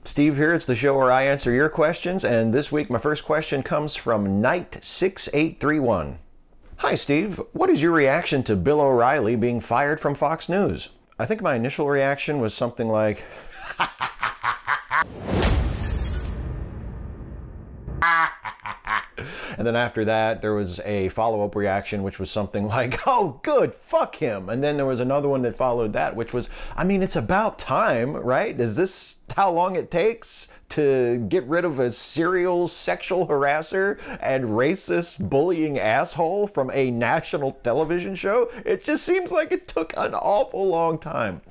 Steve here. It's the show where I answer your questions, and this week my first question comes from Knight6831. Hi Steve, what is your reaction to Bill O'Reilly being fired from Fox News? I think my initial reaction was something like, and then after that there was a follow-up reaction which was something like, oh good, fuck him. And then there was another one that followed that, which was, I mean, it's about time, right? Is this how long it takes to get rid of a serial sexual harasser and racist bullying asshole from a national television show? It just seems like it took an awful long time.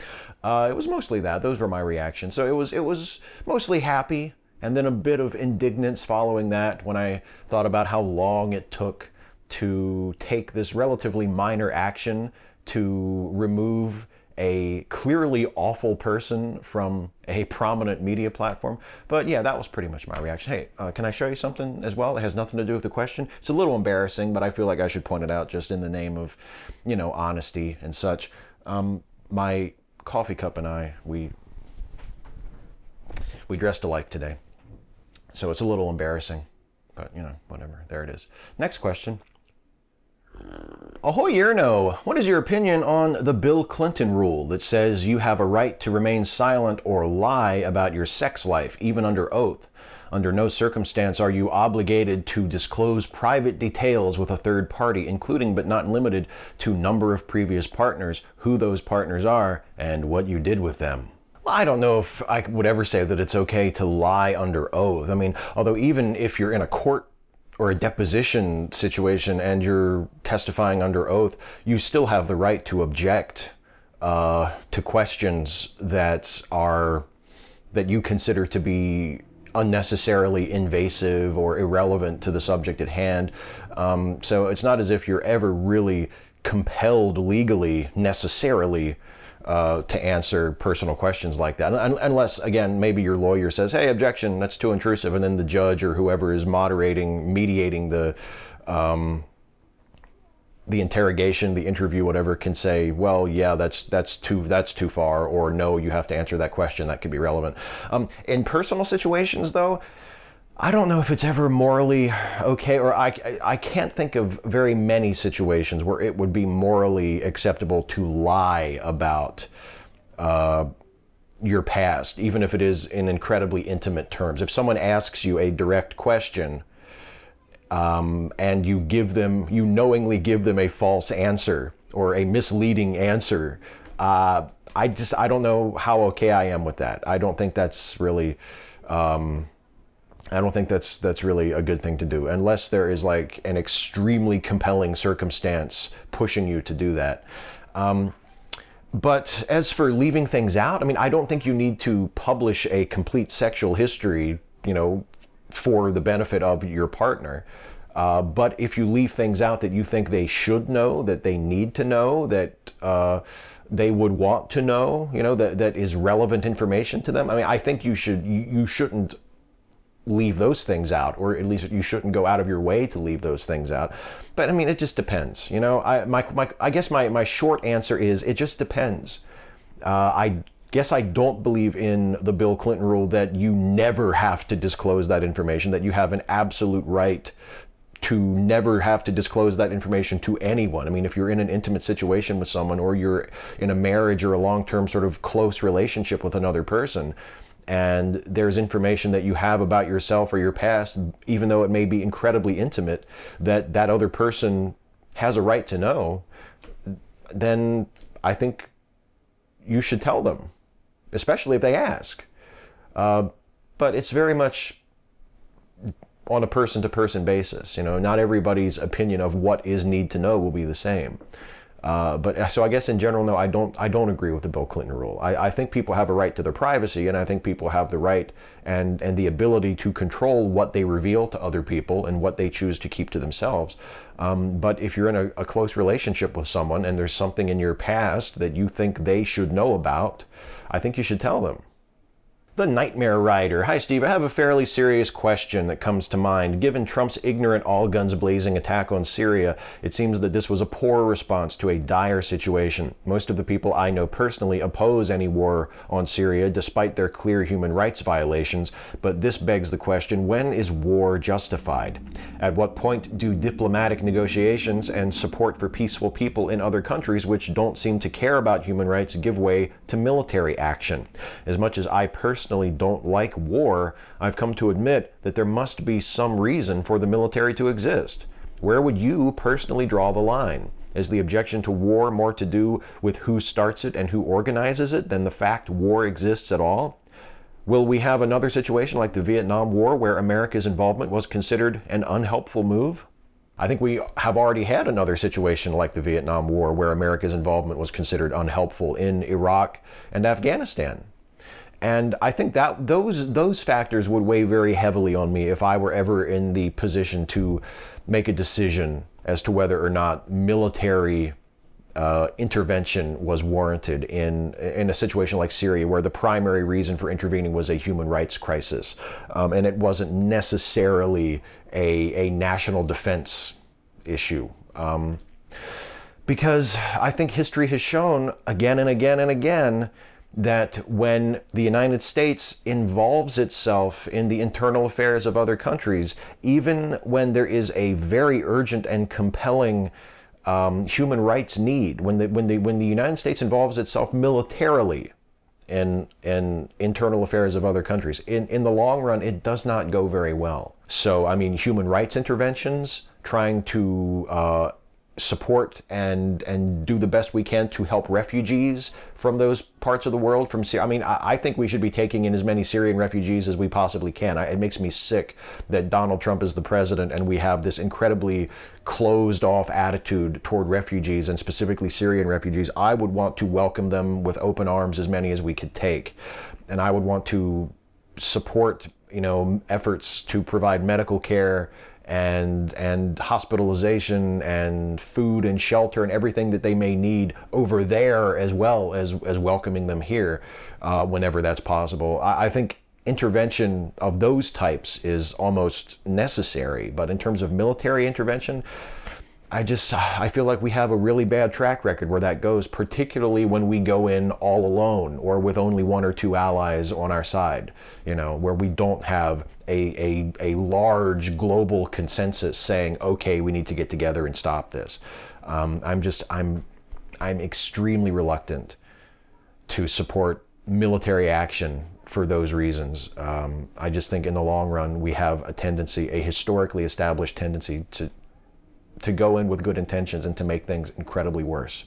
It was mostly that. Those were my reactions. So it was mostly happy, and then a bit of indignance following that when I thought about how long it took to take this relatively minor action to remove a clearly awful person from a prominent media platform. But yeah, that was pretty much my reaction. Hey, can I show you something as well that has nothing to do with the question? It's a little embarrassing, but I feel like I should point it out just in the name of, you know, honesty and such. My coffee cup and I, we dressed alike today. So it's a little embarrassing, but you know, whatever, there it is. Next question. Ahoy Yerno, what is your opinion on the Bill Clinton rule that says you have a right to remain silent or lie about your sex life, even under oath? Under no circumstance are you obligated to disclose private details with a third party, including but not limited to number of previous partners, who those partners are, and what you did with them. I don't know if I would ever say that it's okay to lie under oath. I mean, although even if you're in a court or a deposition situation and you're testifying under oath, you still have the right to object to questions that you consider to be unnecessarily invasive or irrelevant to the subject at hand. So it's not as if you're ever really compelled legally, necessarily, to answer personal questions like that. Unless, again, maybe your lawyer says, hey, objection, that's too intrusive, and then the judge or whoever is mediating the interrogation, the interview, whatever, can say, well, yeah, that's too far, or no, you have to answer that question, that could be relevant. In personal situations, though, I don't know if it's ever morally okay, or I can't think of very many situations where it would be morally acceptable to lie about your past, even if it is in incredibly intimate terms. If someone asks you a direct question and you knowingly give them a false answer or a misleading answer, I don't know how okay I am with that. I don't think that's really that's really a good thing to do, unless there is like an extremely compelling circumstance pushing you to do that. But as for leaving things out, I mean, I don't think you need to publish a complete sexual history, you know, for the benefit of your partner. But if you leave things out that you think they should know, that they need to know, that they would want to know, you know, that is relevant information to them, I mean, I think you shouldn't leave those things out, or at least you shouldn't go out of your way to leave those things out. But I mean, it just depends, you know. I guess my short answer is it just depends. I guess I don't believe in the Bill Clinton rule that you never have to disclose that information, that you have an absolute right to never have to disclose that information to anyone. I mean, if you're in an intimate situation with someone, or you're in a marriage or a long-term sort of close relationship with another person, and there's information that you have about yourself or your past, even though it may be incredibly intimate, that other person has a right to know, then I think you should tell them, especially if they ask. But it's very much on a person-to-person basis. You know, not everybody's opinion of what is need to know will be the same. But so I guess in general, no, I don't agree with the Bill Clinton rule. I think people have a right to their privacy, and I think people have the right and the ability to control what they reveal to other people and what they choose to keep to themselves. But if you're in a close relationship with someone and there's something in your past that you think they should know about, I think you should tell them. The Nightmare Rider. Hi, Steve. I have a fairly serious question that comes to mind. Given Trump's ignorant, all-guns-blazing attack on Syria, it seems that this was a poor response to a dire situation. Most of the people I know personally oppose any war on Syria, despite their clear human rights violations. But this begs the question, when is war justified? At what point do diplomatic negotiations and support for peaceful people in other countries which don't seem to care about human rights give way to military action? As much as I personally don't like war, I've come to admit that there must be some reason for the military to exist. Where would you personally draw the line? Is the objection to war more to do with who starts it and who organizes it than the fact war exists at all? Will we have another situation like the Vietnam War where America's involvement was considered an unhelpful move? I think we have already had another situation like the Vietnam War where America's involvement was considered unhelpful in Iraq and Afghanistan. And I think that those factors would weigh very heavily on me if I were ever in the position to make a decision as to whether or not military intervention was warranted in a situation like Syria, where the primary reason for intervening was a human rights crisis, and it wasn't necessarily a national defense issue. Because I think history has shown again and again and again that when the United States involves itself in the internal affairs of other countries, even when there is a very urgent and compelling human rights need, when the United States involves itself militarily in internal affairs of other countries, in the long run, it does not go very well. So, I mean, human rights interventions, trying to support and do the best we can to help refugees from those parts of the world, from Syria. I mean, I think we should be taking in as many Syrian refugees as we possibly can. It makes me sick that Donald Trump is the president and we have this incredibly closed-off attitude toward refugees, and specifically Syrian refugees. I would want to welcome them with open arms, as many as we could take. And I would want to support, efforts to provide medical care and hospitalization and food and shelter and everything that they may need over there, as well as welcoming them here whenever that's possible. I think intervention of those types is almost necessary, but in terms of military intervention, I feel like we have a really bad track record where that goes, particularly when we go in all alone or with only one or two allies on our side, where we don't have a large global consensus saying, okay, we need to get together and stop this. I'm extremely reluctant to support military action for those reasons. I just think in the long run, we have a historically established tendency to go in with good intentions and to make things incredibly worse.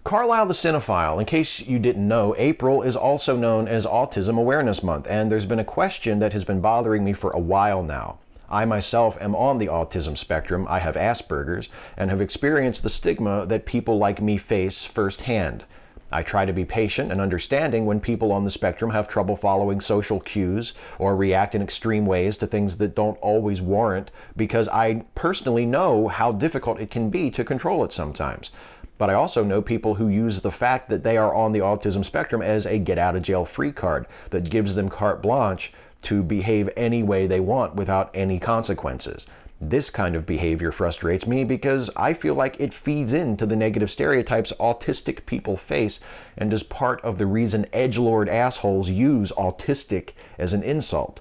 Carlisle the Cinephile, in case you didn't know, April is also known as Autism Awareness Month, and there's been a question that has been bothering me for a while now. I myself am on the autism spectrum. I have Asperger's and have experienced the stigma that people like me face firsthand. I try to be patient and understanding when people on the spectrum have trouble following social cues or react in extreme ways to things that don't always warrant, because I personally know how difficult it can be to control it sometimes. But I also know people who use the fact that they are on the autism spectrum as a get-out-of-jail-free card that gives them carte blanche to behave any way they want without any consequences. This kind of behavior frustrates me because I feel like it feeds into the negative stereotypes autistic people face and is part of the reason edgelord assholes use autistic as an insult.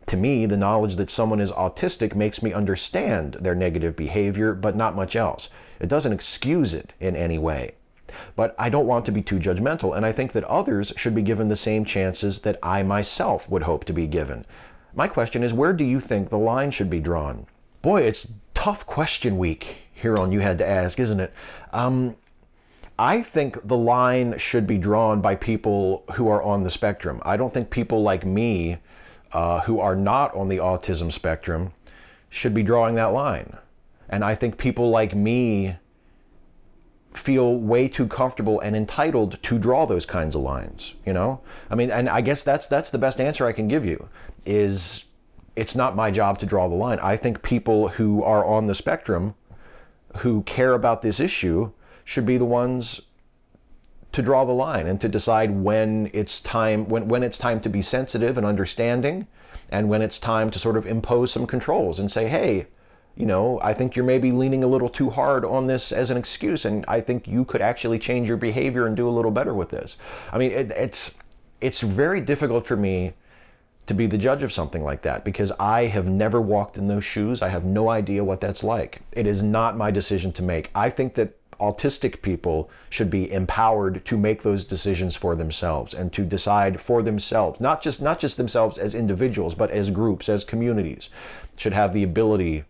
To me, the knowledge that someone is autistic makes me understand their negative behavior, but not much else. It doesn't excuse it in any way. But I don't want to be too judgmental, and I think that others should be given the same chances that I myself would hope to be given. My question is, where do you think the line should be drawn? Boy, it's tough question week here on You Had to Ask, isn't it? I think the line should be drawn by people who are on the spectrum. I don't think people like me who are not on the autism spectrum should be drawing that line. And I think people like me feel way too comfortable and entitled to draw those kinds of lines, I mean, and I guess that's the best answer I can give you, is it's not my job to draw the line. I think people who are on the spectrum, who care about this issue, should be the ones to draw the line and to decide when it's time to be sensitive and understanding, and when it's time to sort of impose some controls and say, hey, you know, I think you're maybe leaning a little too hard on this as an excuse, and I think you could actually change your behavior and do a little better with this. I mean, it's very difficult for me to be the judge of something like that, because I have never walked in those shoes. I have no idea what that's like. It is not my decision to make. I think that autistic people should be empowered to make those decisions for themselves and to decide for themselves, not just themselves as individuals, but as groups, as communities, should have the ability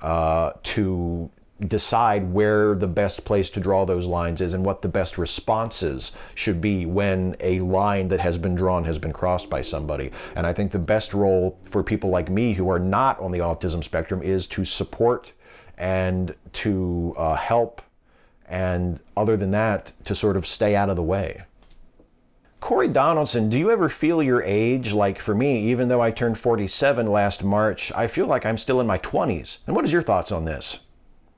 to decide where the best place to draw those lines is and what the best responses should be when a line that has been drawn has been crossed by somebody. And I think the best role for people like me who are not on the autism spectrum is to support and to help, and other than that, to sort of stay out of the way. Corey Donaldson, do you ever feel your age? Like for me, even though I turned 47 last March, I feel like I'm still in my 20s. And what is your thoughts on this?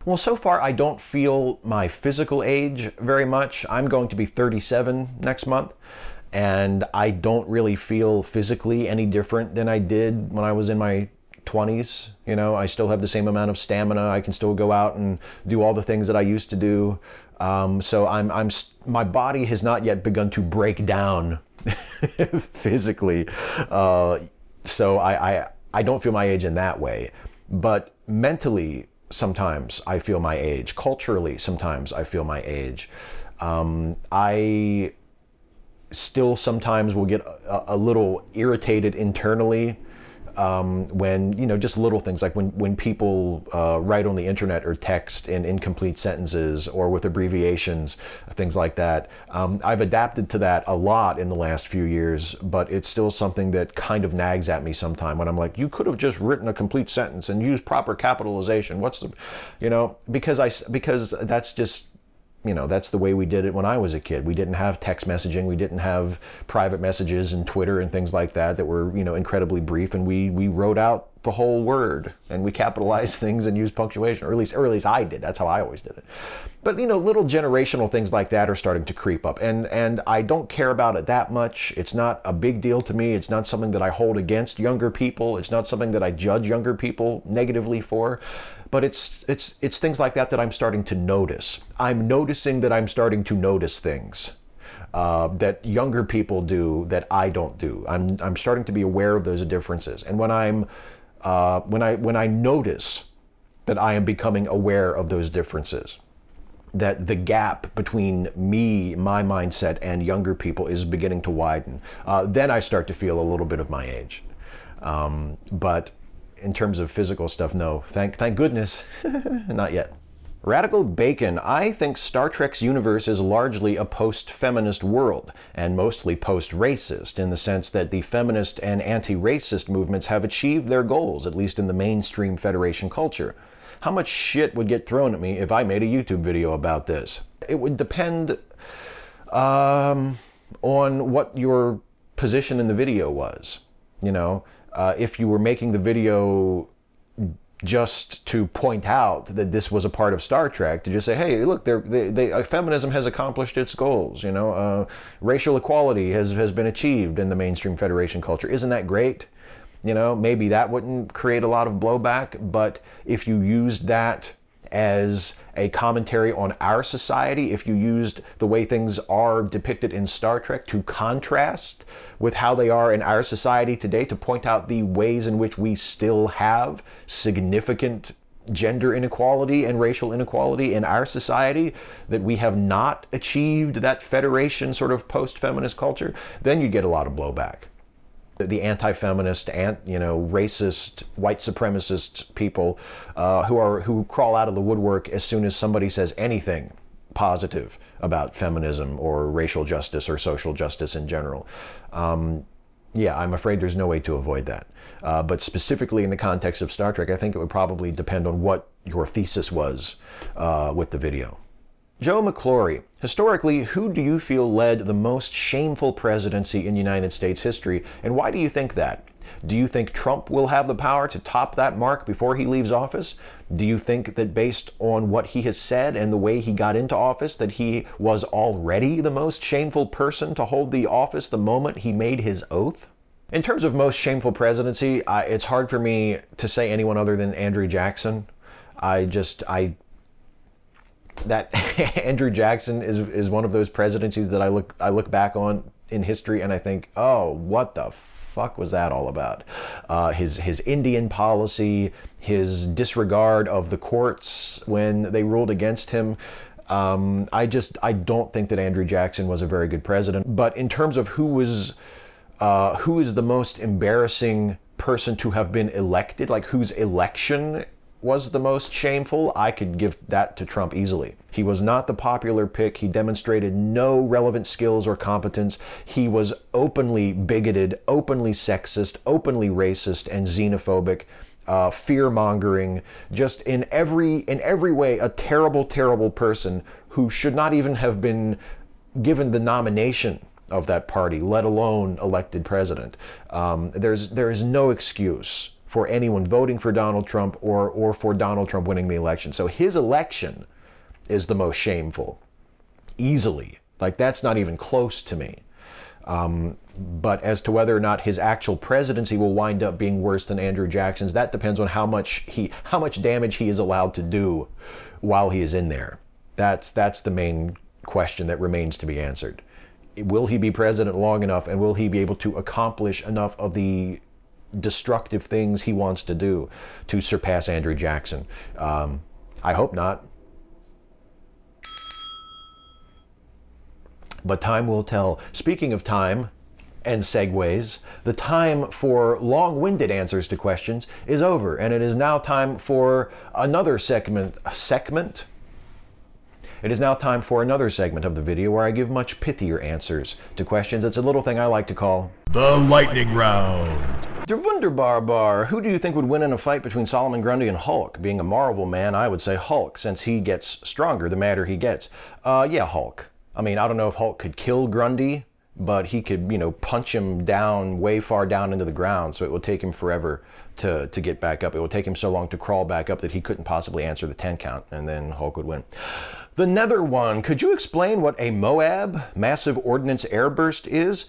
Well, so far I don't feel my physical age very much. I'm going to be 37 next month, and I don't really feel physically any different than I did when I was in my 20s. You know, I still have the same amount of stamina. I can still go out and do all the things that I used to do. So my body has not yet begun to break down physically. So I don't feel my age in that way, but mentally, sometimes I feel my age. Culturally, sometimes I feel my age. I still sometimes will get a little irritated internally when, you know, just little things like when people write on the internet or text in incomplete sentences or with abbreviations, things like that. I've adapted to that a lot in the last few years, but it's still something that kind of nags at me sometime when I'm like, you could have just written a complete sentence and used proper capitalization. What's the, you know, because that's just, you know, that's the way we did it when I was a kid. We didn't have text messaging. We didn't have private messages and Twitter and things like that were, you know, incredibly brief. And we wrote out the whole word and we capitalized things and used punctuation, or at least I did. That's how I always did it. But, you know, little generational things like that are starting to creep up. And I don't care about it that much. It's not a big deal to me. It's not something that I hold against younger people. It's not something that I judge younger people negatively for. But it's things like that I'm starting to notice. I'm noticing that I'm starting to notice things that younger people do that I don't do. I'm starting to be aware of those differences. And when I notice that I am becoming aware of those differences, that the gap between me, my mindset, and younger people is beginning to widen, then I start to feel a little bit of my age. But in terms of physical stuff, no. Thank goodness, not yet. Radical Bacon, I think Star Trek's universe is largely a post-feminist world, and mostly post-racist, in the sense that the feminist and anti-racist movements have achieved their goals, at least in the mainstream Federation culture. How much shit would get thrown at me if I made a YouTube video about this? It would depend on what your position in the video was, you know? If you were making the video just to point out that this was a part of Star Trek, to just say, hey, look, feminism has accomplished its goals, you know, racial equality has been achieved in the mainstream Federation culture. Isn't that great? You know, maybe that wouldn't create a lot of blowback, but if you used that as a commentary on our society, if you used the way things are depicted in Star Trek to contrast with how they are in our society today, to point out the ways in which we still have significant gender inequality and racial inequality in our society, that we have not achieved that Federation sort of post-feminist culture, then you get a lot of blowback. The anti-feminist, racist, white supremacist people who crawl out of the woodwork as soon as somebody says anything positive about feminism or racial justice or social justice in general. Yeah, I'm afraid there's no way to avoid that. But specifically in the context of Star Trek, I think it would probably depend on what your thesis was with the video. Joe McClory, historically, who do you feel led the most shameful presidency in United States history, and why do you think that? Do you think Trump will have the power to top that mark before he leaves office? Do you think that based on what he has said and the way he got into office, that he was already the most shameful person to hold the office the moment he made his oath? In terms of most shameful presidency, it's hard for me to say anyone other than Andrew Jackson. That Andrew Jackson is one of those presidencies that I look back on in history and I think, oh, what the fuck was that all about? His Indian policy, his disregard of the courts when they ruled against him. I don't think that Andrew Jackson was a very good president. But in terms of who is the most embarrassing person to have been elected, like whose election was the most shameful, I could give that to Trump easily. He was not the popular pick. He demonstrated no relevant skills or competence. He was openly bigoted, openly sexist, openly racist and xenophobic, fear-mongering, just in every way a terrible, terrible person who should not even have been given the nomination of that party, let alone elected president. There is no excuse for anyone voting for Donald Trump or for Donald Trump winning the election. So his election is the most shameful, easily. Like, that's not even close to me. But as to whether or not his actual presidency will wind up being worse than Andrew Jackson's, that depends on how much damage he is allowed to do while he is in there. That's the main question that remains to be answered. Will he be president long enough, and will he be able to accomplish enough of the destructive things he wants to do to surpass Andrew Jackson? I hope not. But time will tell. Speaking of time and segues, the time for long-winded answers to questions is over, and it is now time for another segment. It is now time for another segment of the video where I give much pithier answers to questions. It's a little thing I like to call the lightning round. Der Wonderbar. Who do you think would win in a fight between Solomon Grundy and Hulk? Being a Marvel man, I would say Hulk, since he gets stronger the madder he gets. Yeah, Hulk. I mean, I don't know if Hulk could kill Grundy, but he could, punch him down, way far down into the ground, so it would take him forever to get back up. It would take him so long to crawl back up that he couldn't possibly answer the 10 count, and then Hulk would win. The nether one. Could you explain what a MOAB, massive ordnance airburst, is?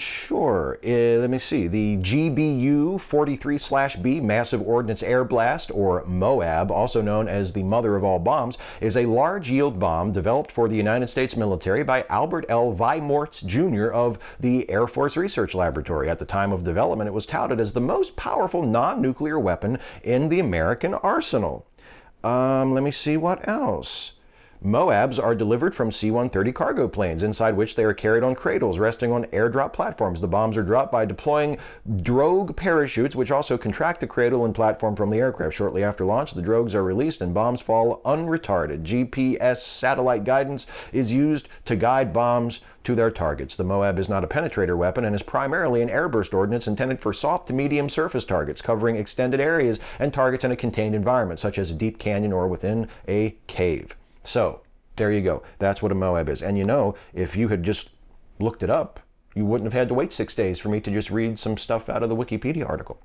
Sure. Let me see. The GBU 43/B, massive ordnance air blast, or MOAB, also known as the mother of all bombs, is a large yield bomb developed for the United States military by Albert L. Weimortz Jr. of the Air Force Research Laboratory. At the time of development, it was touted as the most powerful non-nuclear weapon in the American arsenal. Let me see what else. MOABs are delivered from C-130 cargo planes, inside which they are carried on cradles resting on airdrop platforms. The bombs are dropped by deploying drogue parachutes, which also contract the cradle and platform from the aircraft. Shortly after launch, the drogues are released and bombs fall unretarded. GPS satellite guidance is used to guide bombs to their targets. The MOAB is not a penetrator weapon and is primarily an airburst ordnance intended for soft to medium surface targets, covering extended areas and targets in a contained environment, such as a deep canyon or within a cave. So, there you go. That's what a MOAB is. And if you had just looked it up, you wouldn't have had to wait 6 days for me to just read some stuff out of the Wikipedia article.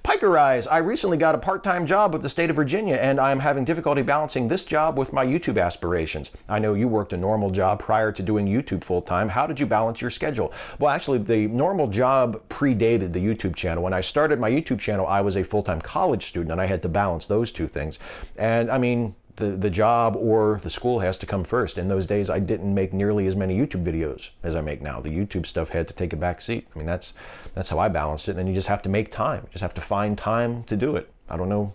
Piker Eyes. I recently got a part-time job with the state of Virginia, and I'm having difficulty balancing this job with my YouTube aspirations. I know you worked a normal job prior to doing YouTube full-time. How did you balance your schedule? Well, actually, the normal job predated the YouTube channel. When I started my YouTube channel, I was a full-time college student, and I had to balance those two things. And, I mean, the job or the school has to come first. In those days, I didn't make nearly as many YouTube videos as I make now. The YouTube stuff had to take a back seat. I mean, that's how I balanced it. And you just have to make time. You just have to find time to do it. I don't know.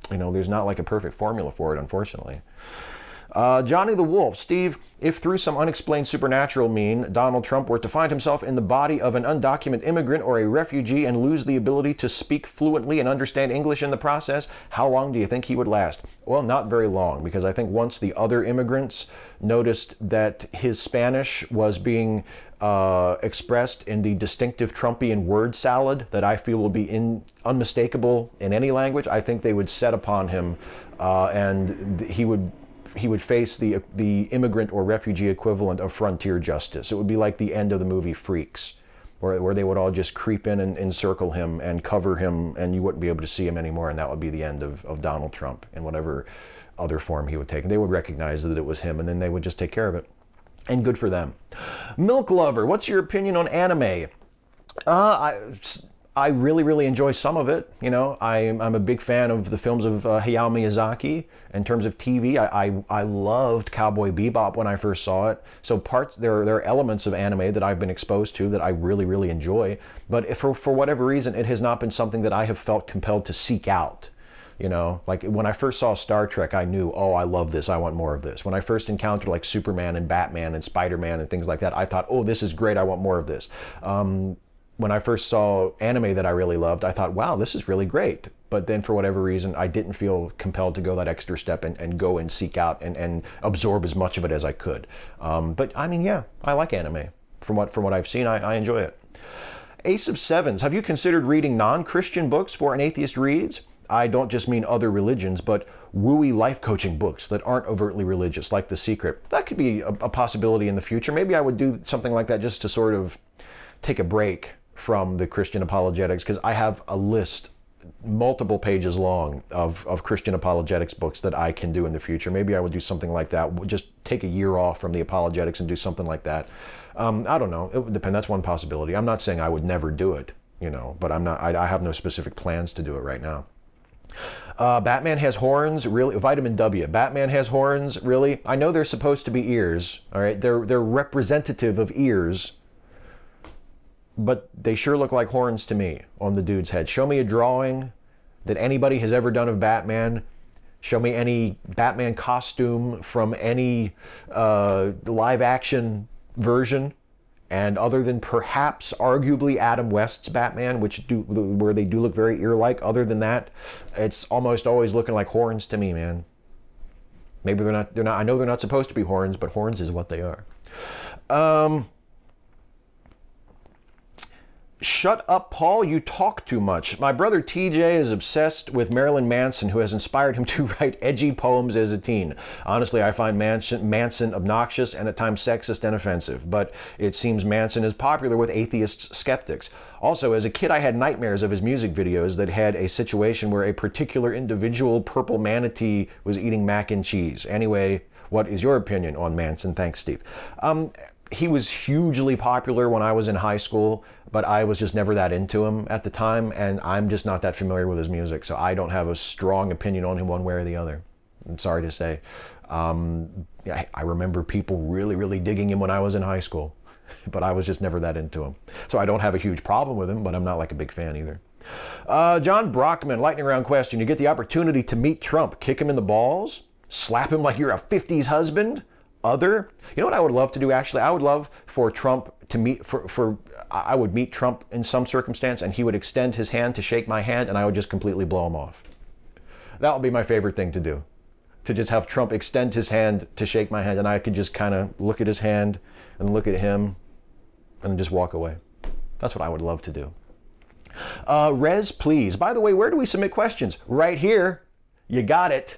There's not like a perfect formula for it, unfortunately. Johnny the Wolf. Steve, if through some unexplained supernatural mean Donald Trump were to find himself in the body of an undocumented immigrant or a refugee and lose the ability to speak fluently and understand English in the process, how long do you think he would last? Well, not very long, because I think once the other immigrants noticed that his Spanish was being expressed in the distinctive Trumpian word salad that I feel will be unmistakable in any language, I think they would set upon him and he would face the immigrant or refugee equivalent of frontier justice. It would be like the end of the movie Freaks. where they would all just creep in and encircle him and cover him, and you wouldn't be able to see him anymore, and that would be the end of Donald Trump in whatever other form he would take. And they would recognize that it was him, and then they would just take care of it. And good for them. Milk Lover, what's your opinion on anime? I really enjoy some of it. You know, I'm a big fan of the films of Hayao Miyazaki. In terms of TV, I loved Cowboy Bebop when I first saw it. So there are elements of anime that I've been exposed to that I really enjoy. But if for whatever reason, it has not been something that I have felt compelled to seek out. You know, like when I first saw Star Trek, I knew, oh, I love this, I want more of this. When I first encountered like Superman and Batman and Spider-Man and things like that, I thought, oh, this is great, I want more of this. When I first saw anime that I really loved, I thought, wow, this is really great. But then for whatever reason, I didn't feel compelled to go that extra step and go and seek out and absorb as much of it as I could. But I mean, yeah, I like anime. From what I've seen, I enjoy it. Ace of Sevens, have you considered reading non-Christian books for an atheist reads? I don't just mean other religions, but wooey life coaching books that aren't overtly religious, like The Secret. That could be a possibility in the future. Maybe I would do something like that just to sort of take a break from the Christian apologetics, because I have a list multiple pages long of Christian apologetics books that I can do in the future. Maybe I would do something like that. Just take a year off from the apologetics and do something like that. I don't know. It would depend. That's one possibility. I'm not saying I would never do it, you know, but I have no specific plans to do it right now. Batman has horns, really? Vitamin W. Batman has horns, really? I know they're supposed to be ears, all right? They're representative of ears, but they sure look like horns to me on the dude's head. Show me a drawing that anybody has ever done of Batman. Show me any Batman costume from any live action version. And other than perhaps arguably Adam West's Batman, where they do look very ear-like, other than that, it's almost always looking like horns to me, man. Maybe they're not, I know they're not supposed to be horns, but horns is what they are. Shut up, Paul, you talk too much. My brother TJ is obsessed with Marilyn Manson, who has inspired him to write edgy poems as a teen. Honestly, I find Manson obnoxious and at times sexist and offensive, but it seems Manson is popular with atheist skeptics. Also, as a kid, I had nightmares of his music videos that had a situation where a particular individual purple manatee was eating mac and cheese. Anyway, what is your opinion on Manson? Thanks, Steve. He was hugely popular when I was in high school, but I was just never that into him at the time, and I'm just not that familiar with his music, so I don't have a strong opinion on him one way or the other. I'm sorry to say. I remember people really digging him when I was in high school, but I was just never that into him. So I don't have a huge problem with him, but I'm not like a big fan either. John Brockman, lightning round question. You get the opportunity to meet Trump, kick him in the balls, slap him like you're a 50s husband? You know what I would love to do, actually? I would love for Trump to meet, I would meet Trump in some circumstance, and he would extend his hand to shake my hand, and I would just completely blow him off. That would be my favorite thing to do. To just have Trump extend his hand to shake my hand, and I could just kind of look at his hand and look at him and just walk away. That's what I would love to do. Rez, please. By the way, where do we submit questions? Right here. You got it.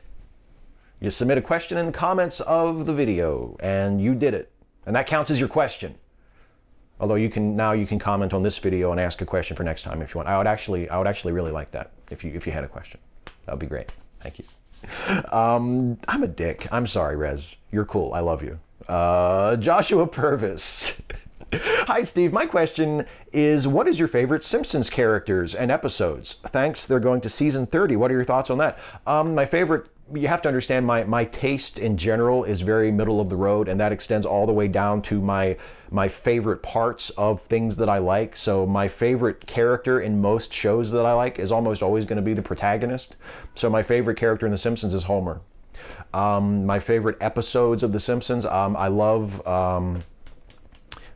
You submit a question in the comments of the video, and you did it. And that counts as your question. Although you can comment on this video and ask a question for next time if you want. I would actually really like that if you had a question. That would be great. Thank you. I'm a dick. I'm sorry, Rez. You're cool. I love you. Joshua Purvis. Hi, Steve. My question is, what is your favorite Simpsons characters and episodes? Thanks. They're going to season 30. What are your thoughts on that? My favorite, you have to understand, my taste in general is very middle of the road, and that extends all the way down to my favorite parts of things that I like. So my favorite character in most shows that I like is almost always going to be the protagonist. So my favorite character in The Simpsons is Homer. My favorite episodes of The Simpsons, I love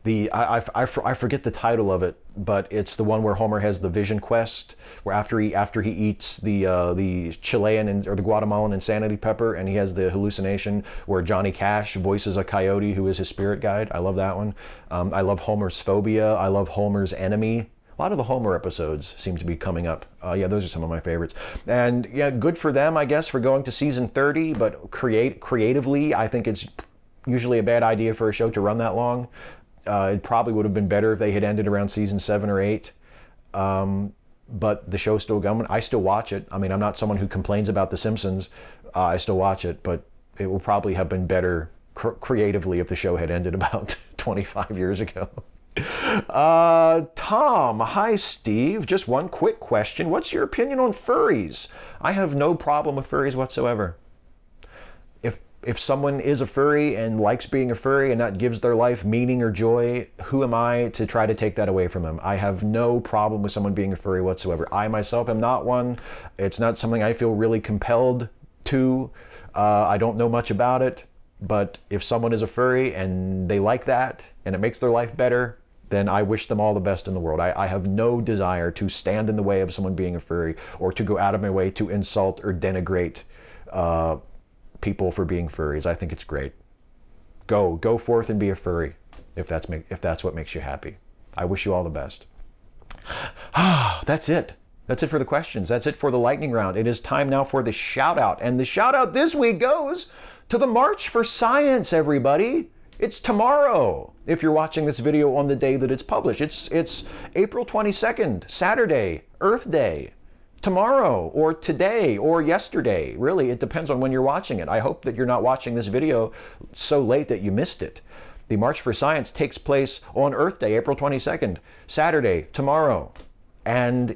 I forget the title of it, but it's the one where Homer has the vision quest, where after he eats the Chilean or the Guatemalan insanity pepper, and he has the hallucination where Johnny Cash voices a coyote who is his spirit guide. I love that one. I love Homer's phobia. I love Homer's enemy. A lot of the Homer episodes seem to be coming up. Yeah, those are some of my favorites. And yeah, good for them, I guess, for going to season 30, but creatively, I think it's usually a bad idea for a show to run that long. It probably would have been better if they had ended around season 7 or 8. But the show's still going. I still watch it. I mean, I'm not someone who complains about The Simpsons. I still watch it, but it will probably have been better creatively if the show had ended about 25 years ago. Tom, hi Steve. Just one quick question. What's your opinion on furries? I have no problem with furries whatsoever. If someone is a furry and likes being a furry and that gives their life meaning or joy, who am I to try to take that away from them? I have no problem with someone being a furry whatsoever. I myself am not one. It's not something I feel really compelled to. I don't know much about it, but if someone is a furry and they like that and it makes their life better, then I wish them all the best in the world. I have no desire to stand in the way of someone being a furry or to go out of my way to insult or denigrate people for being furries. I think it's great. Go forth and be a furry if that's what makes you happy. I wish you all the best. That's it. That's it for the questions. That's it for the lightning round. It is time now for the shout out. And the shout out this week goes to the March for Science, everybody. It's tomorrow. If you're watching this video on the day that it's published, it's April 22nd, Saturday, Earth Day. Tomorrow or today or yesterday. Really, it depends on when you're watching it. I hope that you're not watching this video so late that you missed it. The March for Science takes place on Earth Day, April 22nd, Saturday, tomorrow. And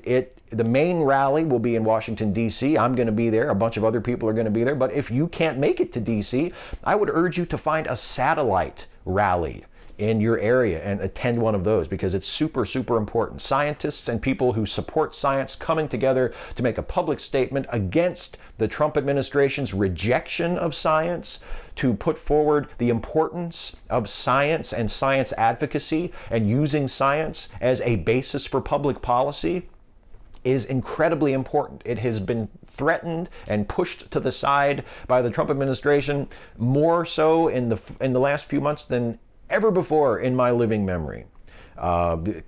the main rally will be in Washington, D.C. I'm going to be there. A bunch of other people are going to be there. But if you can't make it to D.C., I would urge you to find a satellite rally in your area and attend one of those, because it's super, super important. Scientists and people who support science coming together to make a public statement against the Trump administration's rejection of science, to put forward the importance of science and science advocacy and using science as a basis for public policy is incredibly important. It has been threatened and pushed to the side by the Trump administration more so in the last few months than ever before in my living memory.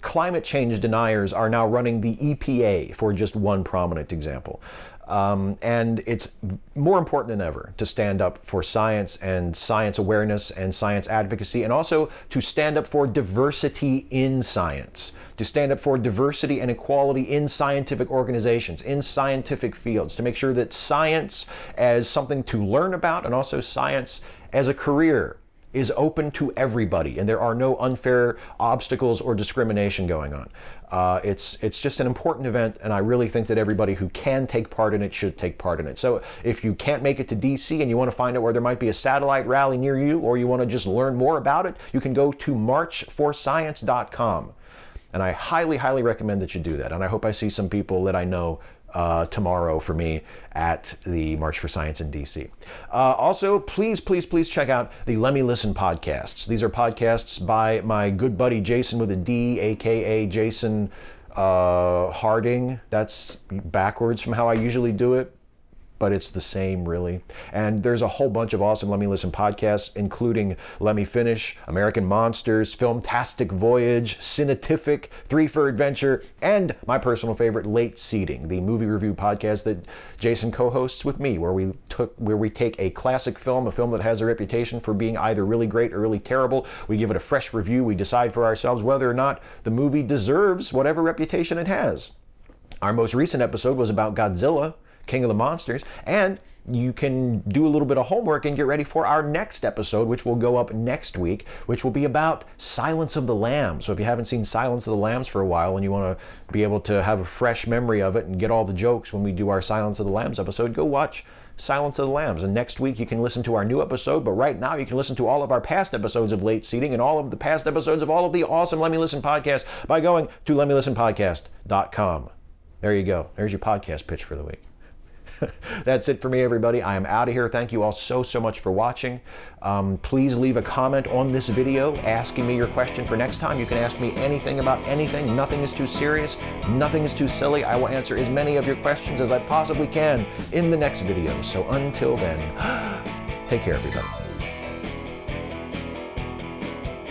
Climate change deniers are now running the EPA, for just one prominent example. And it's more important than ever to stand up for science and science awareness and science advocacy, and also to stand up for diversity in science, to stand up for diversity and equality in scientific organizations, in scientific fields, to make sure that science as something to learn about and also science as a career is open to everybody, and there are no unfair obstacles or discrimination going on. It's just an important event, and I really think that everybody who can take part in it should take part in it. So if you can't make it to DC and you want to find out where there might be a satellite rally near you, or you want to just learn more about it, you can go to marchforscience.com. And I highly, highly recommend that you do that. And I hope I see some people that I know tomorrow for me at the March for Science in DC. Also, please, please, please check out the Lemme Listen podcasts. These are podcasts by my good buddy Jason with a D, aka Jason Harding. That's backwards from how I usually do it, but it's the same, really. And there's a whole bunch of awesome Lemme Listen podcasts, including Lemme Finish, American Monsters, Filmtastic, Voyage, Cinetific, Three for Adventure, and my personal favorite, Late Seating, the movie review podcast that Jason co-hosts with me, where we take a classic film, a film that has a reputation for being either really great or really terrible. We give it a fresh review. We decide for ourselves whether or not the movie deserves whatever reputation it has. Our most recent episode was about Godzilla, King of the Monsters, and you can do a little bit of homework and get ready for our next episode, which will go up next week, which will be about Silence of the Lambs. So if you haven't seen Silence of the Lambs for a while and you want to be able to have a fresh memory of it and get all the jokes when we do our Silence of the Lambs episode, go watch Silence of the Lambs. And next week you can listen to our new episode, but right now you can listen to all of our past episodes of Late Seating and all of the past episodes of all of the awesome Lemme Listen podcasts by going to lemmelistenpodcast.com. There you go. There's your podcast pitch for the week. That's it for me, everybody. I am out of here. Thank you all so, so much for watching. Please leave a comment on this video asking me your question for next time. You can ask me anything about anything. Nothing is too serious. Nothing is too silly. I will answer as many of your questions as I possibly can in the next video. So until then, take care, everybody.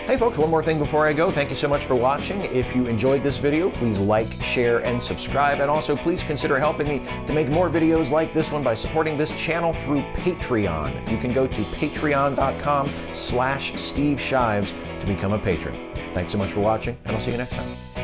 Hey folks, one more thing before I go. Thank you so much for watching. If you enjoyed this video, please like, share, and subscribe. And also please consider helping me to make more videos like this one by supporting this channel through Patreon. You can go to patreon.com/Steve Shives to become a patron. Thanks so much for watching, and I'll see you next time.